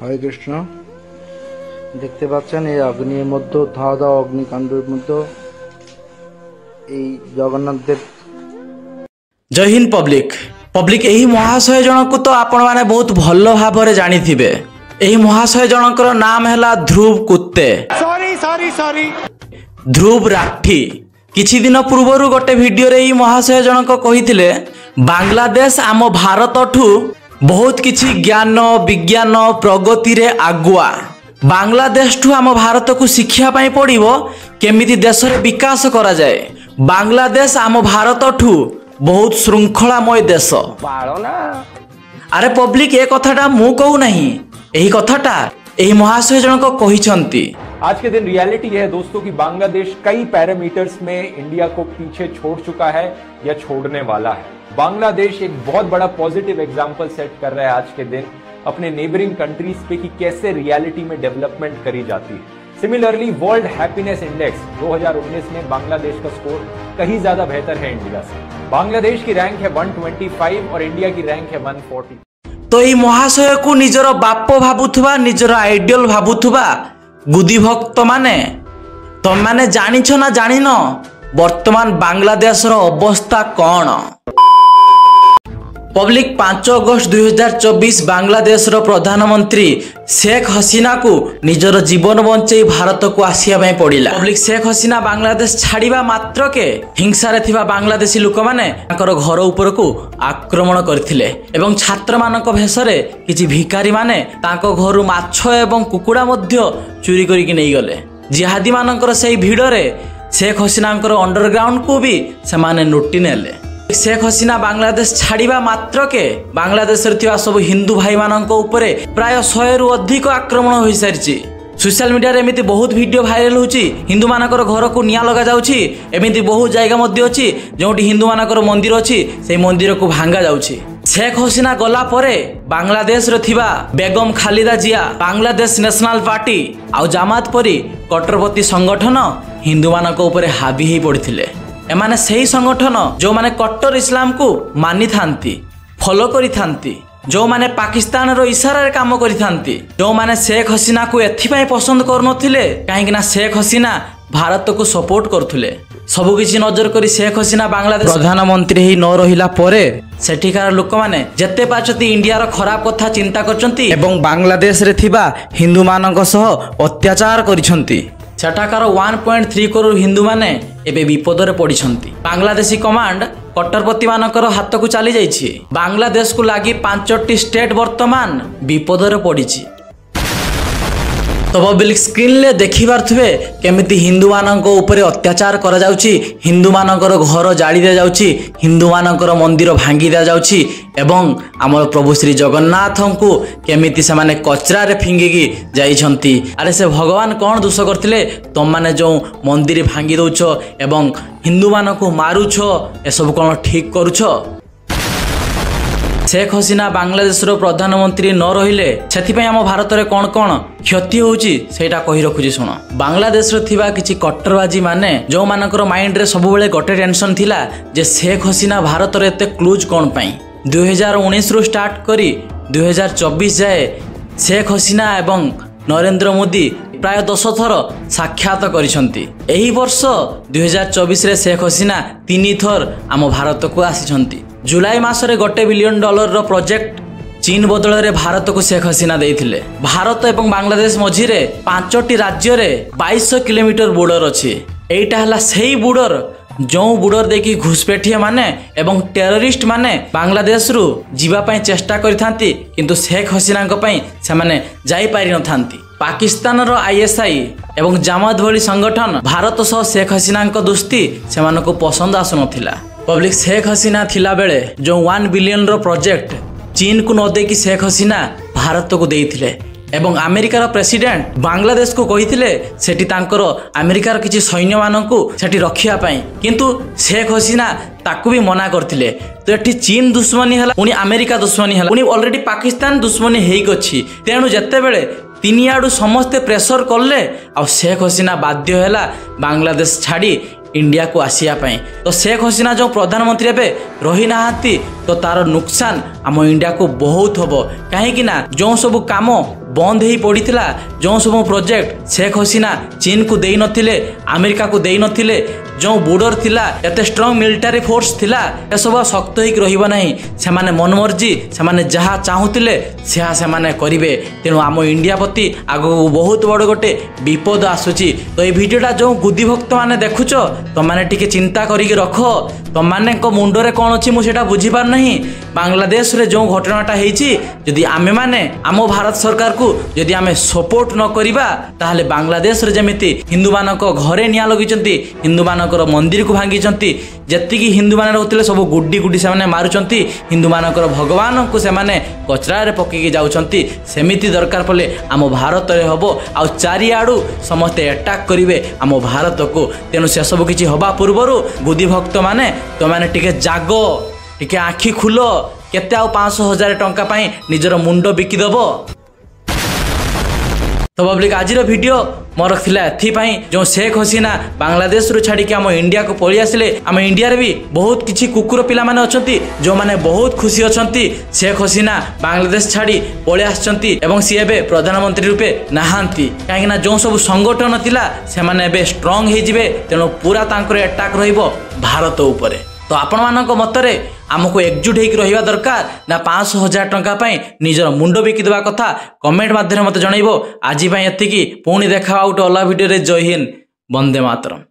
হরে কৃষ্ণ। দেখতে পাচ্ছেন এই অগ্নির মধ্যে ধাওয়া দাওয়া অগ্নিকাণ্ডের মধ্যে এই জগন্নাথ দেব। জয় হিন্দ পব্লিক ଏହି ମହାଶୟ ଜଣକୁ ତ ଆପଣମାନେ ବହୁତ ଭଲ ଭାବରେ ଜାଣିଥିବେ। ଏହି ମହାଶୟ ଜଣଙ୍କର ନାମ ହେଲା ଧ୍ରୁବ କୁତ୍ତେ। ଧ୍ରୁବ ରାଠି। କିଛି ଦିନ ପୂର୍ବରୁ ଗୋଟେ ଭିଡିଓରେ ଏହି ମହାଶୟ ଜଣକ କହିଥିଲେ ବାଂଲାଦେଶ ଆମ ଭାରତଠୁ ବହୁତ କିଛି ଜ୍ଞାନ ବିଜ୍ଞାନ ପ୍ରଗତିରେ ଆଗୁଆ। ବାଂଲାଦେଶଠୁ ଆମ ଭାରତକୁ ଶିଖିବା ପାଇଁ ପଡ଼ିବ କେମିତି ଦେଶରେ ବିକାଶ କରାଯାଏ। ବାଂଲାଦେଶ ଆମ ଭାରତଠୁ बहुत श्रृंखलामय देश। अरे पब्लिक ए कथाटा मु कहू नहीं, यही कथाटा यही महाशय जनक कहिसंती। आज के दिन रियलिटी है दोस्तों कि बांग्लादेश कई पैरामीटर्स में इंडिया को पीछे छोड़ चुका है या छोड़ने वाला है। बांग्लादेश एक बहुत बड़ा पॉजिटिव एग्जांपल सेट कर रहा है आज के दिन अपने नेबरिंग कंट्रीज पे कि कैसे रियलिटी में डेवलपमेंट करी जाती है। सिमिलरली वर्ल्ड हैप्पीनेस इंडेक्स 2019 में बांग्लादेश का स्कोर कहीं ज्यादा बेहतर है इंडिया से। बांग्लादेश की रैंक है 125 और इंडिया की रैंक है 140। तो ये महाशय को निजर बाप भाबुथुबा निजर आइडियल भाबुथुबा गुदी भक्त माने तुम माने जानिछ ना जानिन वर्तमान बांग्लादेश रो अवस्था कौन। पब्लिक 5 अगस्त 2024 बांग्लादेश रो प्रधानमंत्री शेख हसीना को निजर जीवन बंचई भारत को आसिया में पड़िला। पब्लिक शेख हसीना बांग्लादेश छाड़िबा मात्र के हिंसा रे थिबा बांग्लादेशी लोक माने ताकर घर ऊपर को आक्रमण करथिले एवं छात्र मानक भेषरे किछि भिखारी माने ताको घरु माछ एवं कुकुडा मध्य चोरी करी कि नै गले। जिहादी मानकर सेही भिड़ रे शेख हसीना अंडरग्राउंड को भी से माने लुटि नेले। शेख हसीना बांग्लादेश छाड़िबा मात्र के बांग्लादेश सब हिंदू भाई मानक उपरे प्राय 100 रु अधिक आक्रमण हो सारी। सोशल मीडिया रे एमिति बहुत वीडियो वायरल होची हिंदू मानकर घर को निया लगा जाउची। एमिति बहुत जायगा मध्य अछि जोंटी हिंदू मानकर मंदिर अछि से मंदिर को भांगा जाउची। शेख हसीना गला परे बांग्लादेश रे थिबा बेगम खालिदा जिया बांग्लादेश नेशनल पार्टी आउ जामात परी कट्टरपंथी संगठन हिंदू मानक उपरे हावी ही पड़थिले। एमाने सही संगठन जो माने कट्टर इस्लाम को मानी थांती फॉलो करी थांती जो माने पाकिस्तान रो इशारा रे काम करी थांती जो माने शेख हसीना को एथिपाई पसंद करनथिले काहेकि ना शेख हसीना भारत को सपोर्ट करथुले। सबु किछि नजर करी शेख हसीना बांग्लादेश प्रधानमंत्री ही न रहिला परे सेठिकार लोक माने जत्ते पाचती इंडिया रो खराब कथा चिंता करचंती एवं बांग्लादेश रे थिबा हिंदू मानक सह अत्याचार करिसंती। सेठाकार 1.3 करोड़ हिंदू माने एबे विपद रे पड़िछंती। बांग्लादेशी कमांड कट्टरपंथी मानकर हाथ को चली जाइछि। बांग्लादेश को लागि 5टी स्टेट वर्तमान विपद रे पड़िछि। तो पब्लिक स्क्रीन ले देखि पारथुबे केमिति हिंदू मानक ऊपर अत्याचार करा जाउछि। हिंदू मानकर घर जाली दे जाउछि, हिंदू मानकर मंदिर भांगी दे जाउछि एवं आमर प्रभु श्री जगन्नाथ को केमिति से माने कचरा रे फिंगिकी जाइछंती। अरे से भगवान कौन दोष करथिले तुम माने जो मंदिर भांगी दउछ एवं हिंदू मानक मारुछ ए सब कौन ठीक करूछ। शेख हसीना बांग्लादेश रो प्रधानमंत्री न रहिले सेथिपई आम भारत रे कौन कौन क्षति होउची सेटा कहि रखुची सुनो। बांग्लादेश रो थिबा किछि कट्टरबाजी माने जो मानकर माइंड रे सब बेले गोटे टेंशन थिला जे शेख हसीना भारत रे एते क्लोज कोन पई। 2019 रो स्टार्ट करी 2024 जाए शेख हसीना एवं नरेंद्र मोदी प्राय 10 थर साक्षात करिसंती। एही वर्ष 2024 रे शेख हसीना 3 थर आम भारत को आसीछंती। जुलाई मासरे $1 बिलियन रो प्रोजेक्ट चीन बदल रे भारत को शेख हसीना देइथिले। भारत एवं बांग्लादेश मझिरे 5टी राज्य रे 2200 किलोमीटर बॉर्डर अछि। एइटा हला सेही बॉर्डर जो बॉर्डर देखि घुसपेठिया माने एवं टेररिस्ट माने बांग्लादेश रु जीवा पई चेष्टा करिथांती किंतु शेख हसीना को पई से माने जाई पारि न थांती। पाकिस्तान रो ISI एवं जामात भली संगठन भारत सह शेख हसीना को दोस्ती से मानको पसंद आसु नथिला। पब्लिक शेख हसीना थिला बेले जो 1 बिलियन रो प्रोजेक्ट चीन को न देकी शेख हसीना भारत को देइथिले एवं अमेरिकार प्रेसिडेंट बांग्लादेश को कहिथिले सेठी तांकर अमेरिकार किछि सैन्य मानकु सेठी रखिया पई किंतु शेख हसीना ताकू भी मना करथिले। तो एठी चीन दुश्मनी हला पुनी अमेरिका दुश्मनी हला पुनी ऑलरेडी पाकिस्तान दुश्मनी हेइ गछि। तेनु जत्ते बेले तीन आडू समस्ते प्रेसर करले आ शेख हसीना बाध्य हैला बांग्लादेश छाड़ी इंडिया को आसिया पाई। तो शेख हसीना जो प्रधानमंत्री एबे रही नाहांती तो तार नुकसान आम इंडिया को बहुत हम कहीं जो सब काम बंद हो पड़ा जो सब प्रोजेक्ट शेख हसीना चीन को दे नथिले अमेरिका को दे नथिले जो बॉर्डर थिला एते स्ट्रांग मिलिटारी फोर्स थिला ए सब शक्त होइक रहिबो नाही सेमाने मनमर्जी सेमाने जहा चाहुतिले सेहा सेमाने करिवे तेणु आम इंडिया प्रति आगो बहुत बड़ गोटे विपद आसुची तो ये वीडियोटा जो गुदी भक्त माने देखुच तो माने टिके चिंता करिक रख तो माने को मुंडरे कोन अछि मु सेटा बुझी पार नाही बांग्लादेश रे जो घटनाटा हेछि यदि आमे माने आम भारत सरकार को यदि आमे सपोर्ट न करिबा ताहले बांग्लादेश रे जेमिति हिंदू मानक घरे निया लगिचंती हिंदू मानकर मंदिर को भांगिचंती जतिकी हिंदू माने रहउतिले सब गुड्डी गुड्डी से माने मारुचंती हिंदू मानकर भगवान को से माने कचरा रे पकेकी जाउचंती सेमिति दरकार पले आम भारत रे हबो आ चारिआडू समस्ते अटैक करिवे आम भारत को तेनु से सब किछि हबा पूर्वरु गुदी भक्त माने तो माने टिके जागो टिके आखि खुलो केते आ 500,000 टंका पाई निजर मुंडो बिकी दबो तो पब्लिक आज वीडियो मोर थिला एथिपाई जो शेख हसीना बांग्लादेश रु छाड़ी के आम इंडिया को पळि आसिले आम इंडिया रे भी बहुत किछि कुकुर पिला माने अछंती जो माने बहुत खुशी अछंती शेख हसीना बांग्लादेश छाड़ी पळि आछंती एवं सी एबे प्रधानमंत्री रूपे नाहांती काहे ना जो सब संगठन थिला से माने एबे स्ट्रांग हे जिवे तेनो पूरा तांकर अटैक रहिबो भारत उपरे तो आपण मानक मतरे आमको एकजुट होकर रहिबा दरकार ना 500,000 टंका पाई निजर मुंडो बिकी देबा कथा कमेंट माध्यम मते जणाइबो आज एतिकी पुणी देखा आउट अला वीडियो रे जय हिंद वंदे मातरम।